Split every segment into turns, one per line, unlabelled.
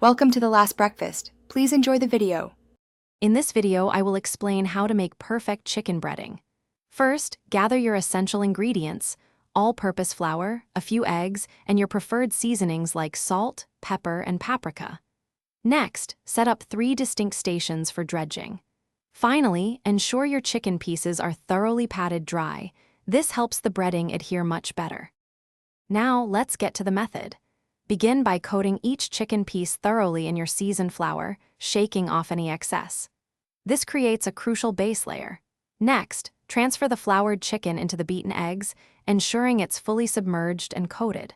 Welcome to The Last Breakfast. Please enjoy the video.
In this video, I will explain how to make perfect chicken breading. First, gather your essential ingredients: all-purpose flour, a few eggs, and your preferred seasonings like salt, pepper, and paprika. Next, set up 3 distinct stations for dredging. Finally, ensure your chicken pieces are thoroughly patted dry. This helps the breading adhere much better. Now, let's get to the method. Begin by coating each chicken piece thoroughly in your seasoned flour, shaking off any excess. This creates a crucial base layer. Next, transfer the floured chicken into the beaten eggs, ensuring it's fully submerged and coated.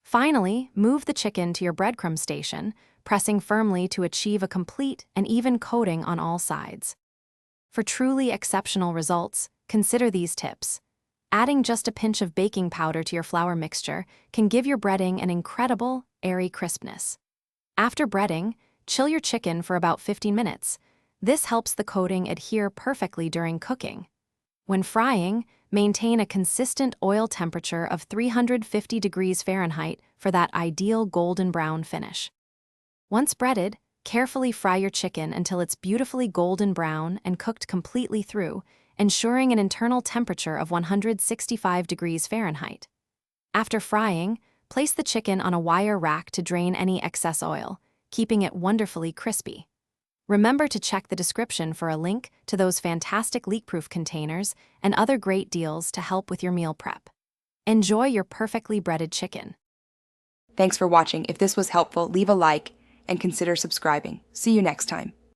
Finally, move the chicken to your breadcrumb station, pressing firmly to achieve a complete and even coating on all sides. For truly exceptional results, consider these tips. Adding just a pinch of baking powder to your flour mixture can give your breading an incredible, airy crispness. After breading, chill your chicken for about 15 minutes. This helps the coating adhere perfectly during cooking. When frying, maintain a consistent oil temperature of 350 degrees Fahrenheit for that ideal golden brown finish. Once breaded, carefully fry your chicken until it's beautifully golden brown and cooked completely through, ensuring an internal temperature of 165 degrees Fahrenheit. After frying, place the chicken on a wire rack to drain any excess oil, keeping it wonderfully crispy. Remember to check the description for a link to those fantastic leak-proof containers and other great deals to help with your meal prep. Enjoy your perfectly breaded chicken.
Thanks for watching. If this was helpful, leave a like and consider subscribing. See you next time.